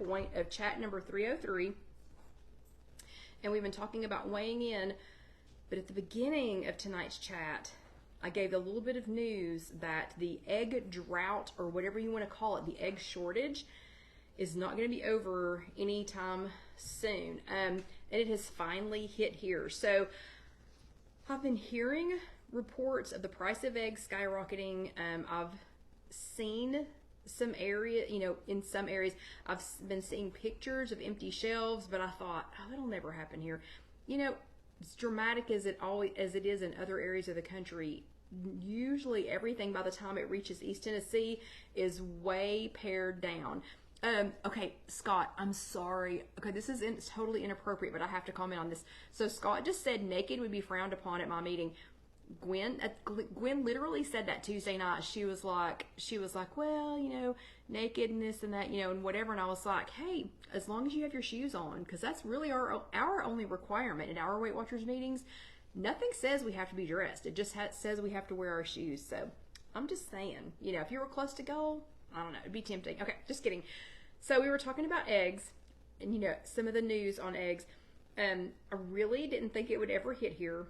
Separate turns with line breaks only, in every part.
point of chat number 303. And we've been talking about weighing in, but at the beginning of tonight's chat, I gave a little bit of news that the egg drought, or whatever you want to call it, the egg shortage, is not going to be over anytime soon. And it has finally hit here. So I've been hearing reports of the price of eggs skyrocketing. I've seen some area, in some areas, I've been seeing pictures of empty shelves, but I thought, oh, it'll never happen here. As dramatic as it is in other areas of the country, usually everything by the time it reaches East Tennessee is way pared down. Okay, Scott, I'm sorry. Okay, this is totally inappropriate, but I have to comment on this. So Scott just said naked would be frowned upon at my meeting. Gwen literally said that Tuesday night. She was like, well, naked and this and that, and whatever. And I was like, hey, as long as you have your shoes on, because that's really our only requirement in our Weight Watchers meetings. Nothing says we have to be dressed. It just says we have to wear our shoes. So I'm just saying, if you were close to goal, I don't know, it'd be tempting. Okay, just kidding. So we were talking about eggs and, some of the news on eggs. I really didn't think it would ever hit here.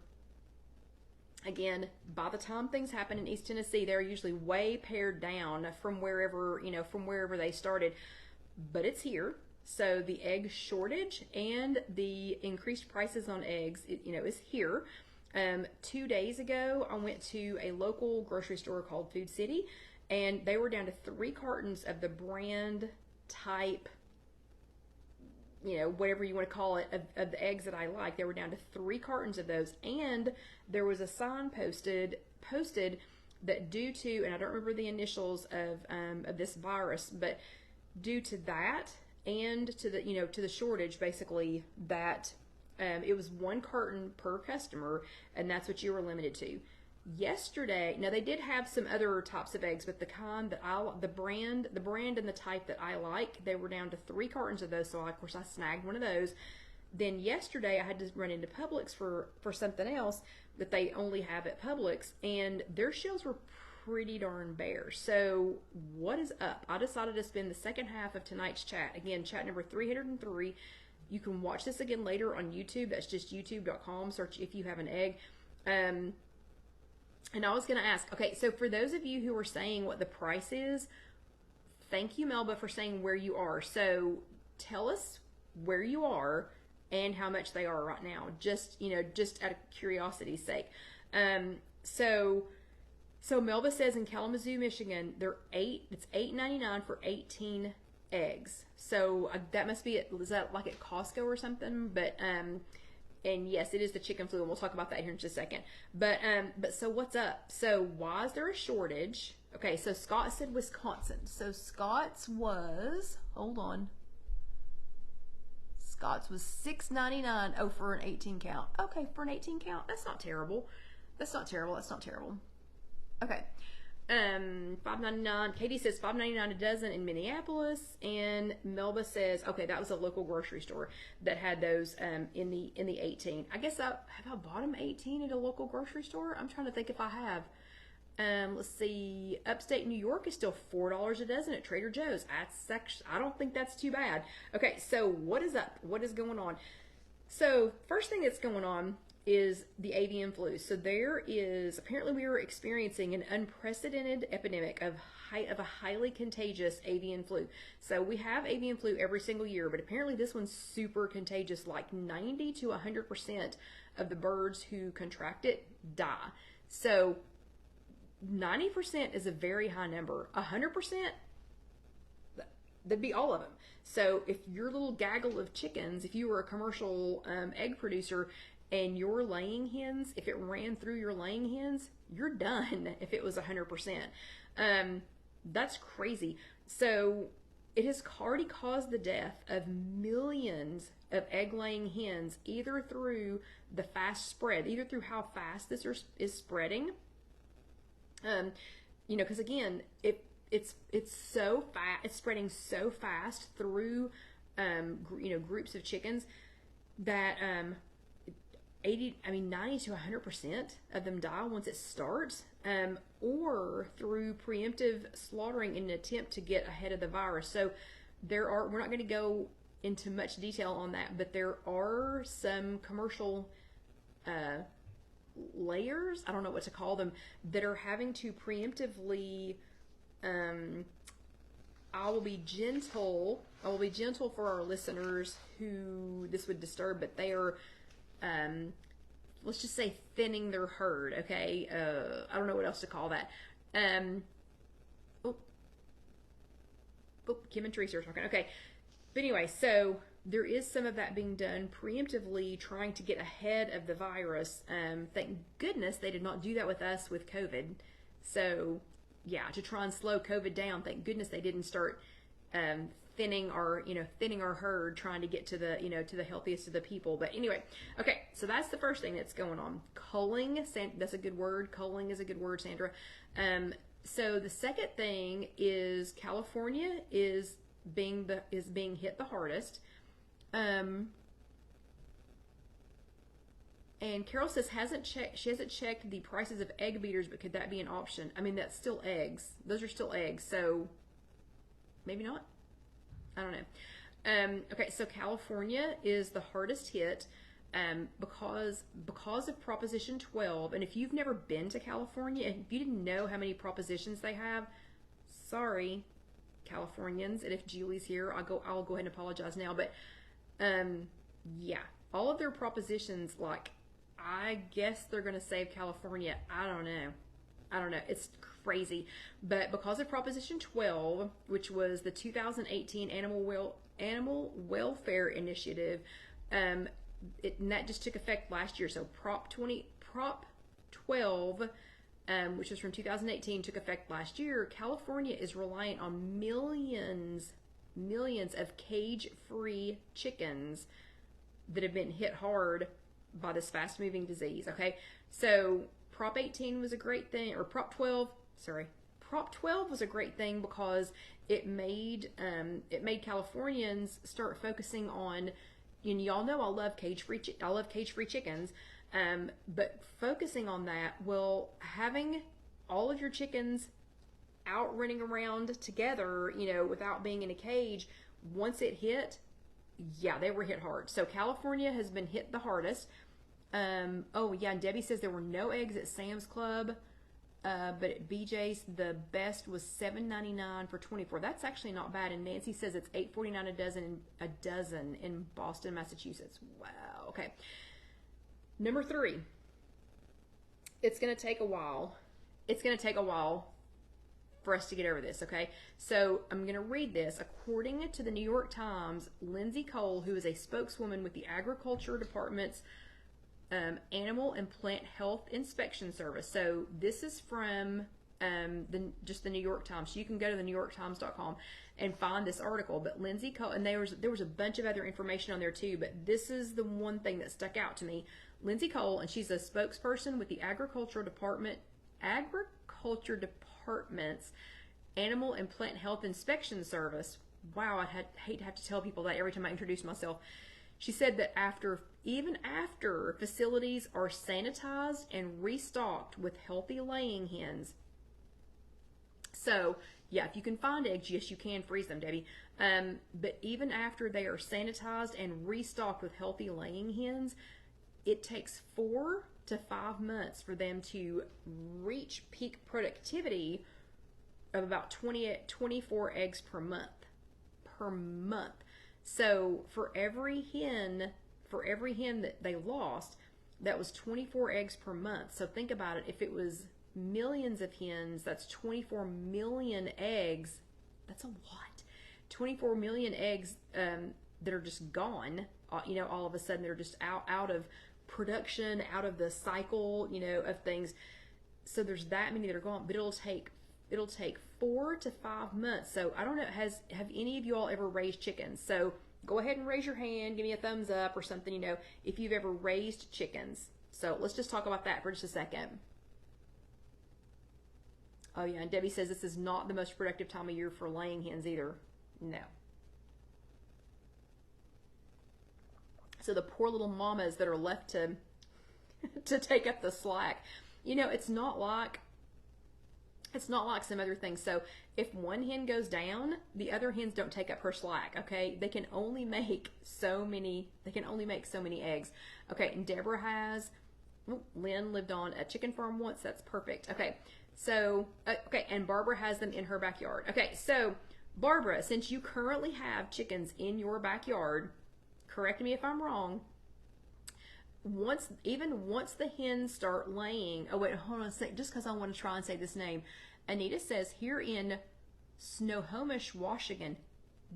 Again, by the time things happen in East Tennessee, they're usually way pared down from wherever they started. But it's here. So the egg shortage and the increased prices on eggs, is here. 2 days ago, I went to a local grocery store called Food City, and they were down to 3 cartons of the brand type, whatever you want to call it, of the eggs that I like. They were down to 3 cartons of those, and there was a sign posted that due to, and I don't remember the initials of this virus, but due to that and to the to the shortage, basically, that it was 1 carton per customer, and that's what you were limited to. Yesterday, now they did have some other types of eggs, but the kind that the brand and the type that I like, they were down to 3 cartons of those. So of course I snagged one of those. Then yesterday I had to run into Publix for something else that they only have at Publix, and their shelves were pretty darn bare. So what is up? I decided to spend the second half of tonight's chat, again, chat number 303. You can watch this again later on YouTube. That's just youtube.com. Search If You Have an Egg. And I was going to ask, okay, so for those of you who are saying what the price is, thank you, Melba, for saying where you are. So tell us where you are and how much they are right now, just out of curiosity's sake. So Melba says in Kalamazoo, Michigan, it's $8.99 for 18 eggs. So that must be is that like at Costco or something? But and yes, it is the chicken flu, and we'll talk about that here in just a second. But so what's up? So why is there a shortage? Okay, so Scott said Wisconsin. So Scott's was, hold on. Scott's was $6.99. Oh, for an 18 count. Okay, for an 18 count, that's not terrible. That's not terrible. Okay. $5.99. Katie says $5.99 a dozen in Minneapolis, and Melba says, okay, that was a local grocery store that had those in the 18. I guess have I bought them 18 at a local grocery store? I'm trying to think if I have. Let's see. Upstate New York is still $4 a dozen at Trader Joe's. I don't think that's too bad. Okay, so what is up? What is going on? So first thing that's going on is the avian flu. So apparently we were experiencing an unprecedented epidemic of a highly contagious avian flu. So we have avian flu every single year, but apparently this one's super contagious. Like 90 to 100% of the birds who contract it die. So 90% is a very high number. 100%, that'd be all of them. So if your little gaggle of chickens, if you were a commercial egg producer, and your laying hens, if it ran through your laying hens, you're done if it was 100%. That's crazy. So it has already caused the death of millions of egg-laying hens, either through the fast spread, either through how fast this is spreading. Because again, it's so fast, it's spreading so fast through, groups of chickens that 90 to 100% of them die once it starts, or through preemptive slaughtering in an attempt to get ahead of the virus. So we're not going to go into much detail on that, but there are some commercial layers, I don't know what to call them, that are having to preemptively, I will be gentle for our listeners who this would disturb, but they are, let's just say, thinning their herd, okay? I don't know what else to call that. Kim and Teresa are talking. Okay. But anyway, so there is some of that being done preemptively, trying to get ahead of the virus. Thank goodness they did not do that with us with COVID. So, yeah, to try and slow COVID down, thank goodness they didn't start thinning our herd, trying to get to the, to the healthiest of the people. But anyway, okay, so that's the first thing that's going on. Culling, that's a good word. Culling is a good word, Sandra. So the second thing is California is being hit the hardest. And Carol says she hasn't checked the prices of egg beaters, but could that be an option? I mean, that's still eggs. Those are still eggs, so maybe not. I don't know. Okay, so California is the hardest hit because of Proposition 12. And if you've never been to California, and if you didn't know how many propositions they have, sorry, Californians. And if Julie's here, I'll go ahead and apologize now. But yeah, all of their propositions, like, I guess they're going to save California. I don't know. It's crazy. But because of Proposition 12, which was the 2018 Animal Welfare Initiative, and that just took effect last year. So Prop 12, which was from 2018, took effect last year. California is reliant on millions of cage-free chickens that have been hit hard by this fast-moving disease, okay? So Prop 18 was a great thing, or Prop 12 was a great thing because it made Californians start focusing on, and y'all know I love cage-free chickens, but focusing on that, well, having all of your chickens out running around together, without being in a cage, once it hit, yeah, they were hit hard. So California has been hit the hardest. Oh yeah, and Debbie says there were no eggs at Sam's Club, but at BJ's the best was $7.99 for 24. That's actually not bad. And Nancy says it's $8.49 a dozen in Boston, Massachusetts. Wow. Okay. Number 3. It's going to take a while. It's going to take a while for us to get over this, okay? So I'm going to read this. According to the New York Times, Lindsay Cole, who is a spokeswoman with the Agriculture Department's Animal and Plant Health Inspection Service. So this is from just the New York Times. So you can go to the NewYorkTimes.com and find this article. But Lindsay Cole, and there was a bunch of other information on there too, but this is the one thing that stuck out to me. Lindsay Cole, and she's a spokesperson with the Agriculture Department's Animal and Plant Health Inspection Service. Wow, I hate to have to tell people that every time I introduce myself. She said that even after facilities are sanitized and restocked with healthy laying hens. So, yeah, if you can find eggs, yes, you can freeze them, Debbie. But even after they are sanitized and restocked with healthy laying hens, it takes 4 to 5 months for them to reach peak productivity of about 24 eggs per month. So for every hen that they lost, that was 24 eggs per month. So think about it. If it was millions of hens, that's 24 million eggs. That's a lot. 24 million eggs that are just gone. All of a sudden they're just out of production, out of the cycle, of things. So there's that many that are gone. But it'll take 4 to 5 months. So I don't know, have any of you all ever raised chickens? So go ahead and raise your hand, give me a thumbs up or something, if you've ever raised chickens. So let's just talk about that for just a second. Oh yeah, and Debbie says this is not the most productive time of year for laying hens either. No. So the poor little mamas that are left to take up the slack. It's not like, It's not like some other things. So if one hen goes down, the other hens don't take up her slack. Okay, they can only make so many. They can only make so many eggs. Okay, and Deborah has. Oh, Lynn lived on a chicken farm once. That's perfect. Okay, so okay, and Barbara has them in her backyard. Okay, so Barbara, since you currently have chickens in your backyard, correct me if I'm wrong. Once the hens start laying, oh wait, hold on a sec, just because I want to try and say this name. Anita says here in Snohomish, Washington,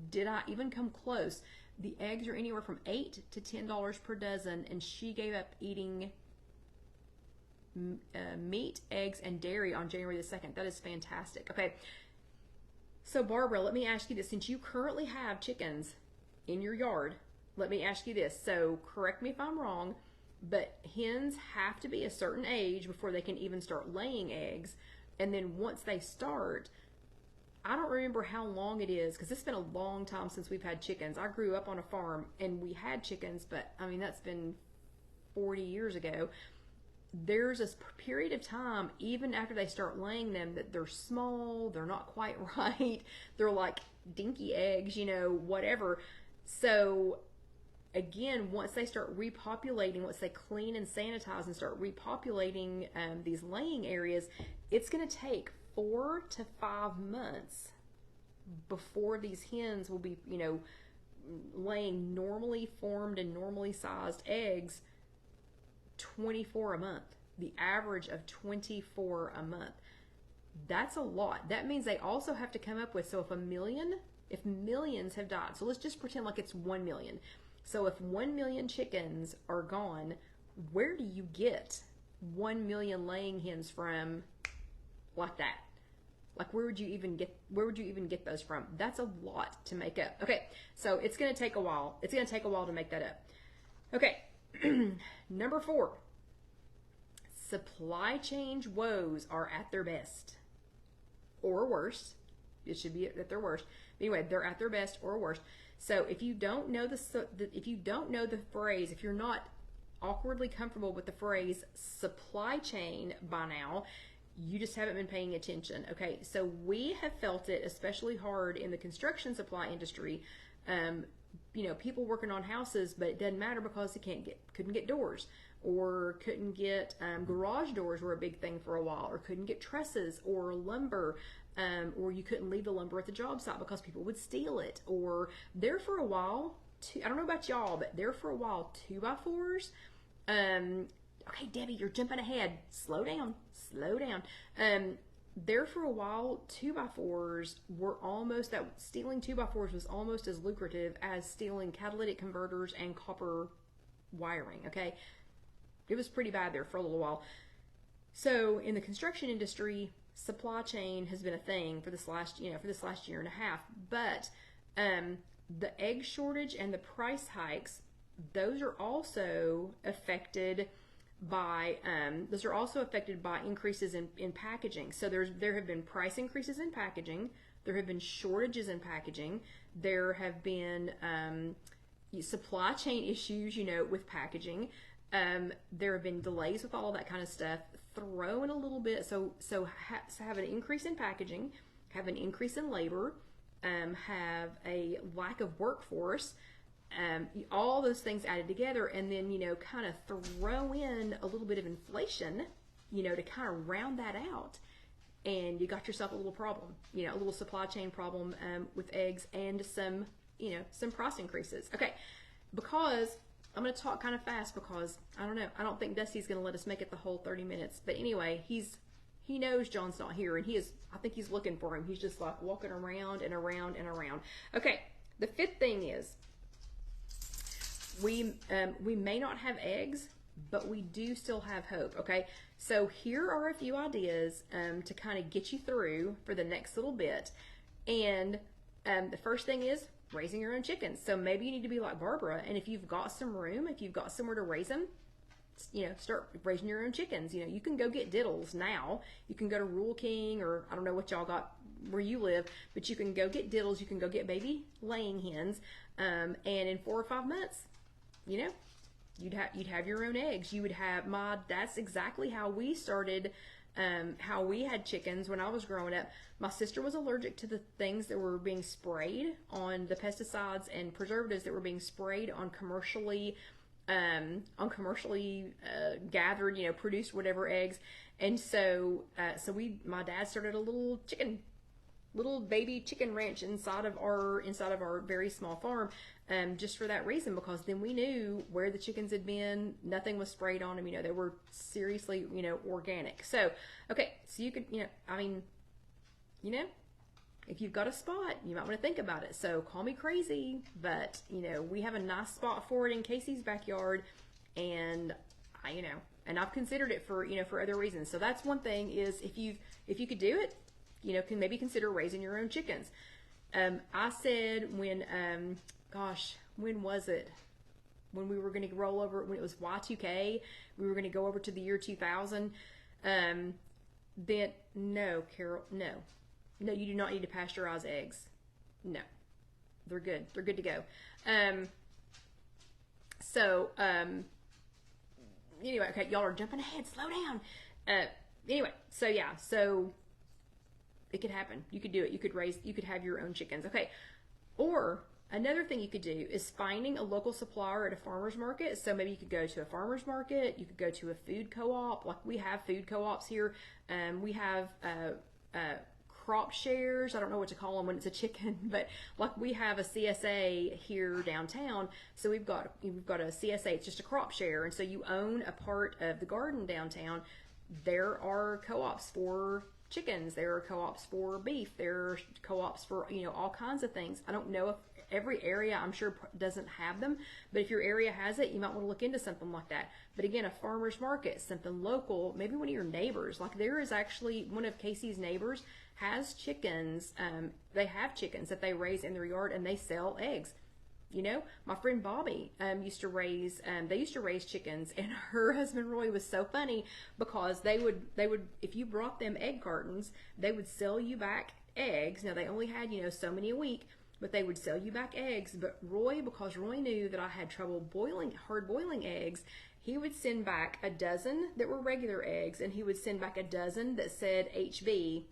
did I even come close? The eggs are anywhere from $8 to $10 per dozen, and she gave up eating meat, eggs, and dairy on January the 2nd. That is fantastic. Okay, so Barbara, let me ask you this. Since you currently have chickens in your yard, let me ask you this. So correct me if I'm wrong, but hens have to be a certain age before they can even start laying eggs. And then once they start, I don't remember how long it is, because it's been a long time since we've had chickens. I grew up on a farm and we had chickens, but I mean, that's been 40 years ago. There's a period of time, even after they start laying them, that they're small, they're not quite right, they're like dinky eggs, you know, whatever. So again, once they start repopulating, once they clean and sanitize and start repopulating these laying areas, it's going to take 4 to 5 months before these hens will be, you know, laying normally formed and normally sized eggs. 24 a month, the average of 24 a month. That's a lot. That means they also have to come up with, so if millions have died, so let's just pretend like it's 1 million. So if 1 million chickens are gone, where do you get 1 million laying hens from like that? Like where would you even get those from? That's a lot to make up. Okay, so it's going to take a while. It's going to take a while to make that up. Okay. Number 4, supply chain woes are at their best or worst. It should be at their worst. But anyway, they're at their best or worst. So if you don't know the phrase, if you're not awkwardly comfortable with the phrase supply chain by now, you just haven't been paying attention. Okay, so we have felt it especially hard in the construction supply industry. You know, people working on houses, but it doesn't matter because they couldn't get doors, or couldn't get garage doors were a big thing for a while, or couldn't get trusses or lumber, or you couldn't leave the lumber at the job site because people would steal it. Or there for a while, I don't know about y'all, but there for a while 2x4s. Okay, Debbie, you're jumping ahead. Slow down. There for a while, 2x4s were almost, that stealing 2x4s was almost as lucrative as stealing catalytic converters and copper wiring. Okay, it was pretty bad there for a little while. So in the construction industry, supply chain has been a thing for this last year and a half. But the egg shortage and the price hikes, those are also affected by increases in packaging. So there have been price increases in packaging, there have been shortages in packaging, there have been supply chain issues, you know, with packaging. There have been delays with all that kind of stuff. Throw in a little bit, so have an increase in packaging, have an increase in labor, have a lack of workforce. All those things added together, and then, you know, kind of throw in a little bit of inflation, you know, to kind of round that out, and you got yourself a little problem, you know, a little supply chain problem with eggs, and some price increases. Okay, because I'm going to talk kind of fast because I don't think Dusty's going to let us make it the whole 30 minutes. But anyway, he knows John's not here, and I think he's looking for him. He's just like walking around and around and around. Okay, the 5th thing is, we may not have eggs, but we do still have hope. Okay, so here are a few ideas to kind of get you through for the next little bit. And the first thing is raising your own chickens. So maybe you need to be like Barbara, and if you've got some room, if you've got somewhere to raise them, you know, start raising your own chickens. You know, you can go get diddles now. You can go to Rural King, or I don't know what y'all got where you live, but you can go get diddles. You can go get baby laying hens, and in 4 or 5 months, you know, You'd have your own eggs. You would have that's exactly how we started, how we had chickens when I was growing up. My sister was allergic to the things that were being sprayed on, the pesticides and preservatives that were being sprayed on commercially gathered, produced whatever eggs. And so my dad started a little baby chicken ranch inside of our very small farm, just for that reason, because then we knew where the chickens had been. Nothing was sprayed on them. They were seriously, organic. So, okay, so you could, if you've got a spot, you might want to think about it. So call me crazy, but we have a nice spot for it in Casey's backyard, and and I've considered it for for other reasons. So that's one thing, is if you could do it, can maybe consider raising your own chickens. I said when was it? When we were going to roll over, when it was Y2K, we were going to go over to the year 2000. Then no, Carol, no, you do not need to pasteurize eggs. No, they're good. They're good to go. Anyway, okay, y'all are jumping ahead. Slow down. Anyway, so it could happen. You could do it. You could have your own chickens. Okay. Or another thing you could do is finding a local supplier at a farmer's market. So maybe you could go to a farmer's market. You could go to a food co-op. Like we have food co-ops here. We have crop shares. I don't know what to call them when it's a chicken, but like we have a CSA here downtown. So we've got a CSA. It's just a crop share. And so you own a part of the garden downtown. There are co-ops for chickens, there are co-ops for beef, there are co-ops for all kinds of things. I don't know if every area, I'm sure, doesn't have them, but if your area has it, you might want to look into something like that. But again, a farmer's market, something local, maybe one of your neighbors. Like there is actually one of Casey's neighbors has chickens. They have chickens that they raise in their yard, and they sell eggs. My friend Bobby used to raise chickens, and her husband Roy was so funny because they would if you brought them egg cartons, they would sell you back eggs. Now they only had so many a week, but they would sell you back eggs. But Roy, because Roy knew that I had trouble hard boiling eggs, he would send back a dozen that were regular eggs, and he would send back a dozen that said HB.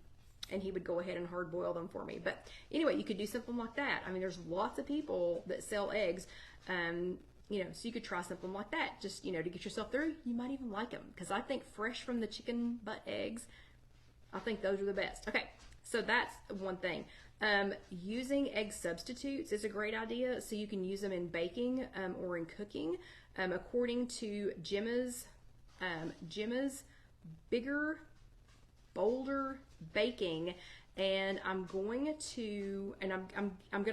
And he would go ahead and hard boil them for me. But anyway, you could do something like that. I mean, there's lots of people that sell eggs, so you could try something like that, just, to get yourself through. You might even like them, because I think fresh from the chicken butt eggs, I think those are the best. Okay, so that's one thing. Using egg substitutes is a great idea. So you can use them in baking or in cooking. According to Gemma's Bigger, Bolder Baking, and I'm going to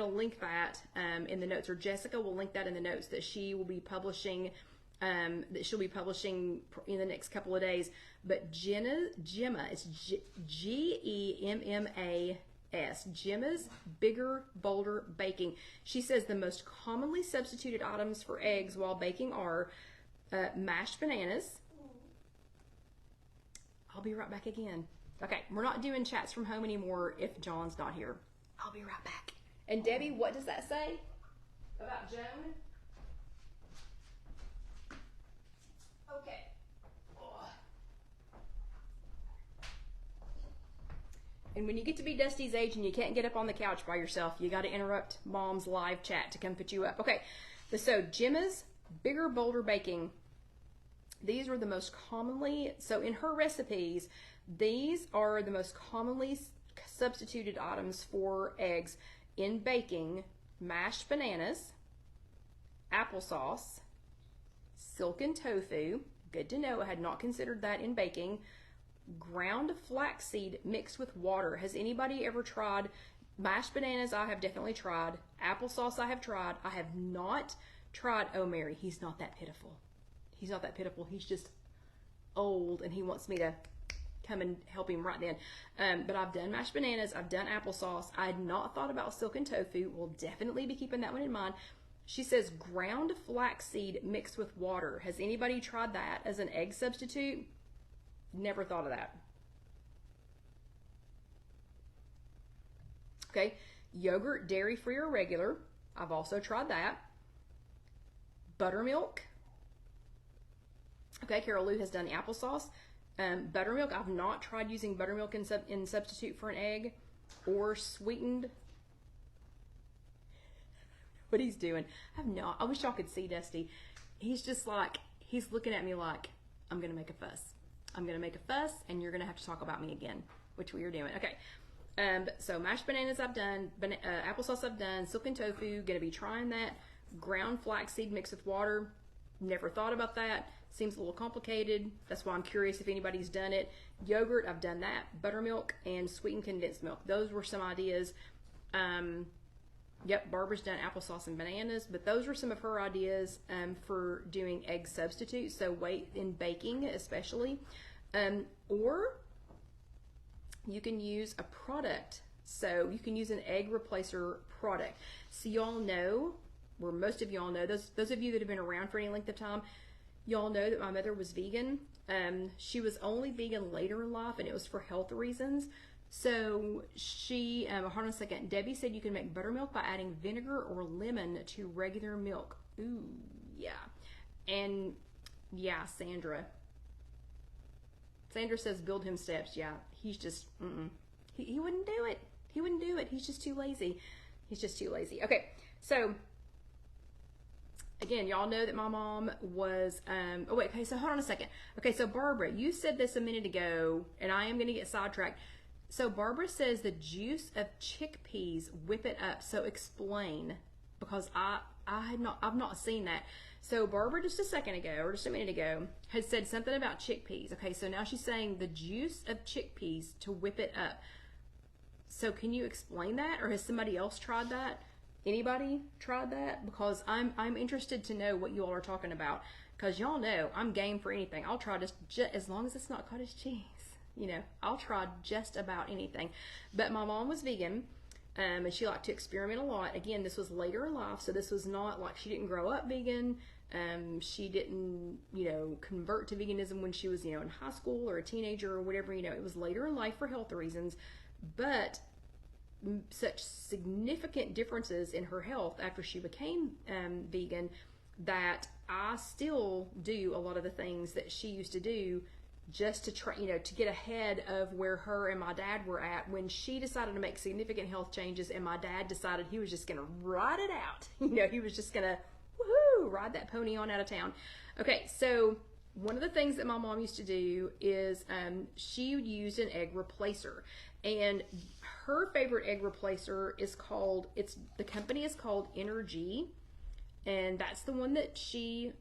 link that in the notes, or Jessica will link that in the notes, that she will be publishing in the next couple of days. But Gemma, it's GEMMAS, Gemma's Bigger, Bolder Baking. She says the most commonly substituted items for eggs while baking are mashed bananas. I'll be right back again. Okay, we're not doing chats from home anymore if John's not here. I'll be right back. And Debbie, what does that say about Joan? Okay. Oh. And when you get to be Dusty's age and you can't get up on the couch by yourself, you got to interrupt Mom's live chat to come put you up. Okay, so Gemma's Bigger, Bolder Baking. These are the most commonly, so in her recipes, these are the most commonly substituted items for eggs in baking: mashed bananas, applesauce, silken tofu. Good to know. I had not considered that in baking. Ground flaxseed mixed with water. Has anybody ever tried mashed bananas? I have definitely tried. Applesauce I have tried. I have not tried, oh Mary, he's not that pitiful. He's not that pitiful. He's just old and he wants me to come and help him right then. But I've done mashed bananas. I've done applesauce. I had not thought about silken tofu. We'll definitely be keeping that one in mind. She says ground flaxseed mixed with water. Has anybody tried that as an egg substitute? Never thought of that. Okay, yogurt, dairy-free or regular. I've also tried that. Buttermilk. Okay, Carol Lou has done the applesauce. Buttermilk, I've not tried using buttermilk in substitute for an egg, or sweetened. What he's doing, I wish y'all could see Dusty. He's just like, he's looking at me like, I'm gonna make a fuss. I'm gonna make a fuss, and you're gonna have to talk about me again, which we are doing. Okay. So mashed bananas I've done, applesauce I've done, silken tofu, gonna be trying that. Ground flaxseed mixed with water, never thought about that. Seems a little complicated. That's why I'm curious if anybody's done it. Yogurt, I've done that. Buttermilk and sweetened condensed milk. Those were some ideas. Yep, Barbara's done applesauce and bananas, but those were some of her ideas for doing egg substitutes. So wait in baking especially. Or you can use a product. So you can use an egg replacer product. So y'all know, or most of y'all know, those of you that have been around for any length of time, y'all know that my mother was vegan. She was only vegan later in life, and it was for health reasons. So she, hold on a second, Debbie said you can make buttermilk by adding vinegar or lemon to regular milk. Ooh, yeah. And yeah, Sandra says build him steps. Yeah, he's just, he wouldn't do it. He wouldn't do it. He's just too lazy. He's just too lazy. Okay, so again, y'all know that my mom was, oh wait, okay, so hold on a second. Okay, so Barbara, you said this a minute ago, and I am going to get sidetracked. So Barbara says the juice of chickpeas, whip it up. So explain, because I've not seen that. So Barbara just a second ago, or just a minute ago, had said something about chickpeas. Okay, so now she's saying the juice of chickpeas to whip it up. So can you explain that, or has somebody else tried that? Anybody tried that? Because I'm interested to know what you all are talking about. Because y'all know I'm game for anything. I'll try just as long as it's not cottage cheese. You know, I'll try just about anything. But my mom was vegan, and she liked to experiment a lot. Again, this was later in life, so this was not like she didn't grow up vegan. She didn't, you know, convert to veganism when she was, you know, in high school or a teenager or whatever. You know, it was later in life for health reasons. But such significant differences in her health after she became vegan that I still do a lot of the things that she used to do, just to try, you know, to get ahead of where her and my dad were at when she decided to make significant health changes, and my dad decided he was just going to ride it out. You know, he was just going to, woohoo, ride that pony on out of town. Okay, so one of the things that my mom used to do is she used an egg replacer, and her favorite egg replacer is called, the company is called EGGSTRA, and that's the one that she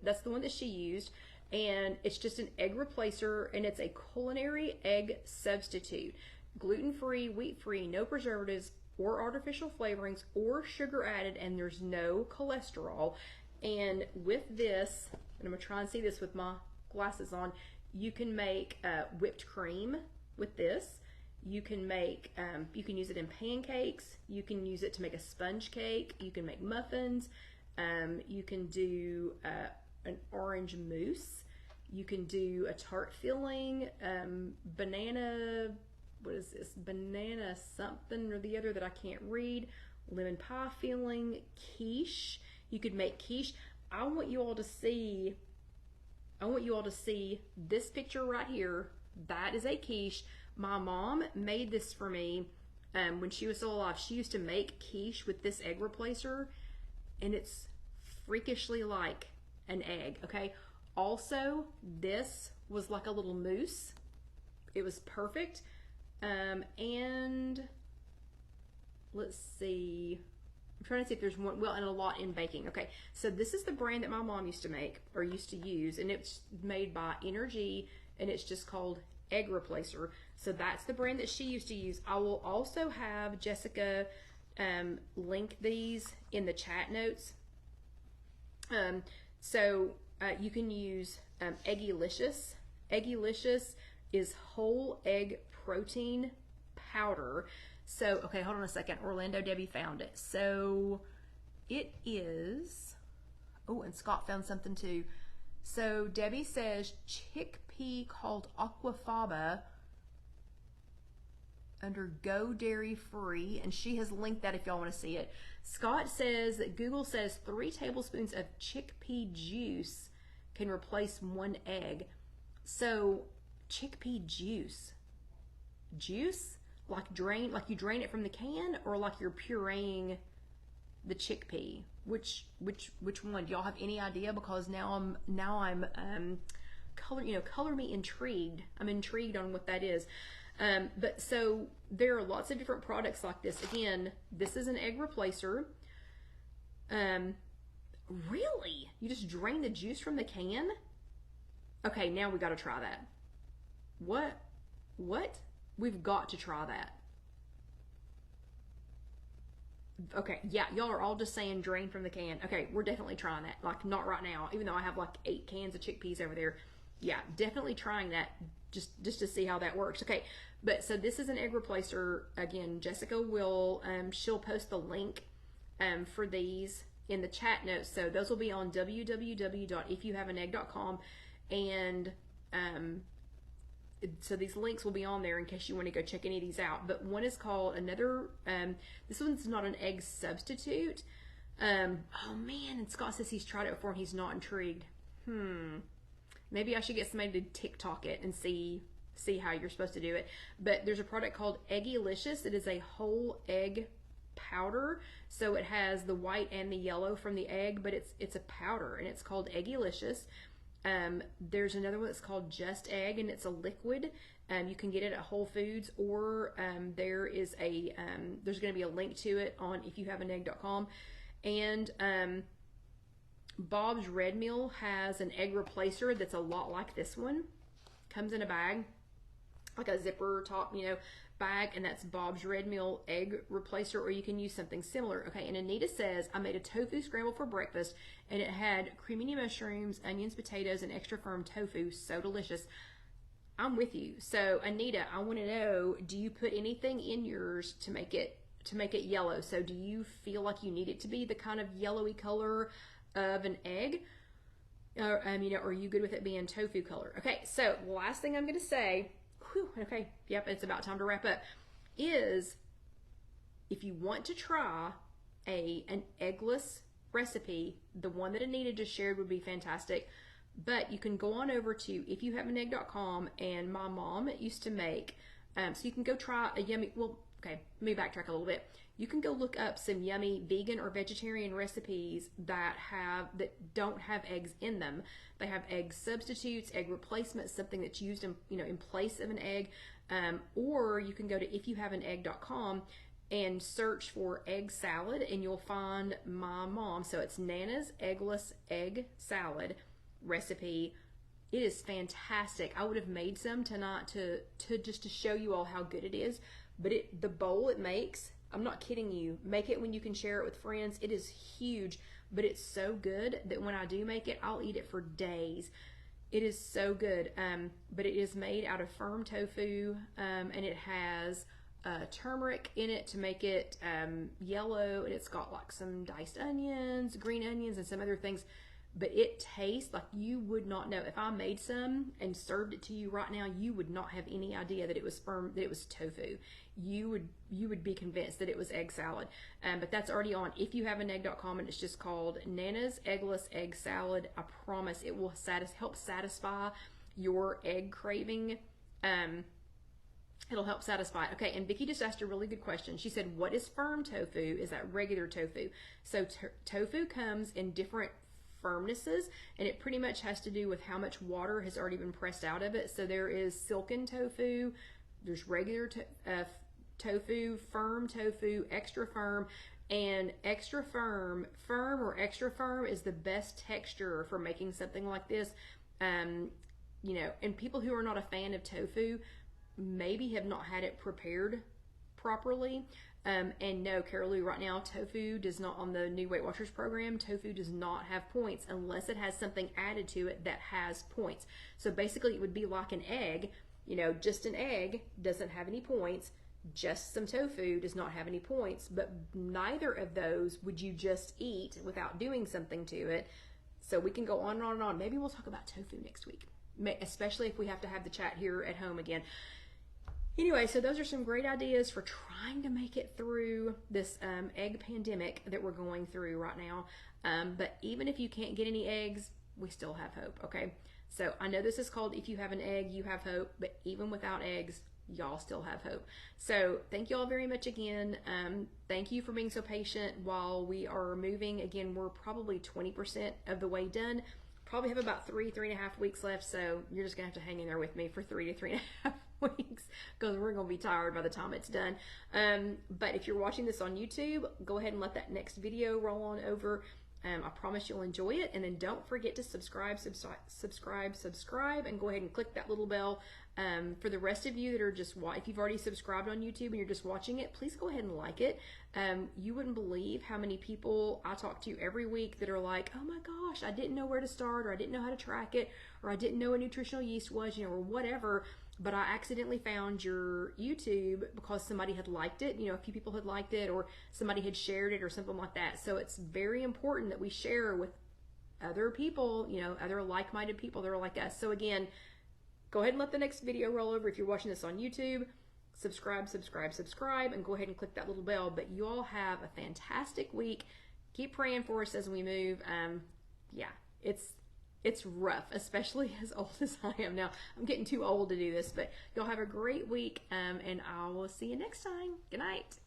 used. And it's just an egg replacer, and it's a culinary egg substitute. Gluten-free, wheat-free, no preservatives or artificial flavorings or sugar added, and there's no cholesterol. And with this, and I'm going to try and see this with my glasses on, you can make whipped cream with this. You can make, you can use it in pancakes. You can use it to make a sponge cake. You can make muffins. You can do an orange mousse. You can do a tart filling, banana, what is this? Banana something or the other that I can't read. Lemon pie filling, quiche. You could make quiche. I want you all to see this picture right here. That is a quiche. My mom made this for me when she was still alive. She used to make quiche with this egg replacer, and it's freakishly like an egg, okay? Also, this was like a little mousse. It was perfect. And let's see. I'm trying to see if there's one, well, and a lot in baking. Okay, so this is the brand that my mom used to make, or used to use, and it's made by EGGSTRA, and it's just called Egg Replacer. So that's the brand that she used to use. I will also have Jessica link these in the chat notes. You can use EGGYlicious. EGGYlicious is whole egg protein powder. So, okay, hold on a second. Orlando Debbie found it. So it is, oh, and Scott found something too. So Debbie says chickpea called aquafaba under Go Dairy Free, and she has linked that if y'all want to see it. Scott says that Google says 3 tablespoons of chickpea juice can replace 1 egg. So chickpea juice, like you drain it from the can, or like you're pureeing the chickpea? Which one? Do y'all have any idea? Because now I'm color me intrigued. I'm intrigued on what that is. But so there are lots of different products like this. Again, this is an egg replacer. Really? You just drain the juice from the can? Okay, now we got to try that. What? We've got to try that. Okay, yeah, y'all are all just saying drain from the can. Okay, we're definitely trying that. Like, not right now, even though I have like 8 cans of chickpeas over there. Yeah, definitely trying that just to see how that works. Okay, but so this is an egg replacer. Again, Jessica will, she'll post the link for these in the chat notes. So those will be on www.ifyouhaveanegg.com, and so these links will be on there in case you want to go check any of these out. But one is called this one's not an egg substitute. Oh man, and Scott says he's tried it before and he's not intrigued. Maybe I should get somebody to TikTok it and see how you're supposed to do it. But there's a product called EGGSTRA. It is a whole egg powder. So it has the white and the yellow from the egg, but it's a powder, and it's called EGGSTRA. There's another one that's called Just Egg, and it's a liquid. You can get it at Whole Foods, or there's going to be a link to it on IfYouHaveAnEgg.com. And Bob's Red Mill has an egg replacer that's a lot like this one. Comes in a bag, like a zipper top, bag, and that's Bob's Red Mill egg replacer, or you can use something similar. Okay, and Anita says, I made a tofu scramble for breakfast, and it had creamy mushrooms, onions, potatoes, and extra firm tofu. So delicious. I'm with you. So Anita, I want to know, do you put anything in yours to make it yellow? So do you feel like you need it to be the kind of yellowy color of an egg? Or are you good with it being tofu color? Okay, so the last thing I'm going to say, okay, yep, it's about time to wrap up, is if you want to try an eggless recipe, the one that Anita just shared would be fantastic. But you can go on over to IfYouHaveAnEgg.com, and my mom used to make, so you can go try a yummy, well, okay, let me backtrack a little bit. You can go look up some yummy vegan or vegetarian recipes that don't have eggs in them. They have egg substitutes, egg replacements, something that's used in place of an egg. Or you can go to IfYouHaveAnEgg.com and search for egg salad, and you'll find my mom. So it's Nana's Eggless Egg Salad recipe. It is fantastic. I would have made some tonight to just to show you all how good it is. But the bowl it makes, I'm not kidding you. Make it when you can share it with friends. It is huge, but it's so good that when I do make it, I'll eat it for days. It is so good. But it is made out of firm tofu, and it has turmeric in it to make it yellow, and it's got like some diced onions, green onions, and some other things. But it tastes like you would not know. If I made some and served it to you right now, you would not have any idea that it was that it was tofu. You would be convinced that it was egg salad. But that's already on IfYouHaveAnEgg.com, and it's just called Nana's Eggless Egg Salad. I promise it will help satisfy your egg craving. It'll help satisfy it. Okay, and Vicki just asked a really good question. She said, what is firm tofu? Is that regular tofu? So tofu comes in different firmnesses, and it pretty much has to do with how much water has already been pressed out of it. So there is silken tofu, there's regular tofu, firm tofu, extra firm, and extra firm or extra firm is the best texture for making something like this. And people who are not a fan of tofu maybe have not had it prepared properly. And no, Carol Lou, right now, tofu does not, on the new Weight Watchers program, tofu does not have points unless it has something added to it that has points. So basically it would be like an egg, just an egg doesn't have any points, just some tofu does not have any points, but neither of those would you just eat without doing something to it. So we can go on and on and on. Maybe we'll talk about tofu next week, especially if we have to have the chat here at home again. Anyway, so those are some great ideas for trying to make it through this egg pandemic that we're going through right now. But even if you can't get any eggs, we still have hope, okay? So I know this is called If You Have an Egg, You Have Hope, but even without eggs, y'all still have hope. So thank you all very much again. Thank you for being so patient while we are moving. Again, we're probably 20% of the way done. Probably have about 3.5 weeks left, so you're just gonna have to hang in there with me for 3 to 3.5 weeks because we're gonna be tired by the time it's done. But if you're watching this on YouTube, go ahead and let that next video roll on over. I promise you'll enjoy it. And then don't forget to subscribe, and go ahead and click that little bell. For the rest of you that are just, if you've already subscribed on YouTube and you're just watching it, please go ahead and like it. You wouldn't believe how many people I talk to every week that are like, oh my gosh, I didn't know where to start, or I didn't know how to track it, or I didn't know what nutritional yeast was, or whatever. But I accidentally found your YouTube because somebody had liked it, a few people had liked it, or somebody had shared it or something like that. So it's very important that we share with other people, other like-minded people that are like us. So again, go ahead and let the next video roll over if you're watching this on YouTube. Subscribe, and go ahead and click that little bell. But you all have a fantastic week. Keep praying for us as we move. Yeah, it's rough, especially as old as I am now. I'm getting too old to do this, but y'all have a great week, and I will see you next time. Good night.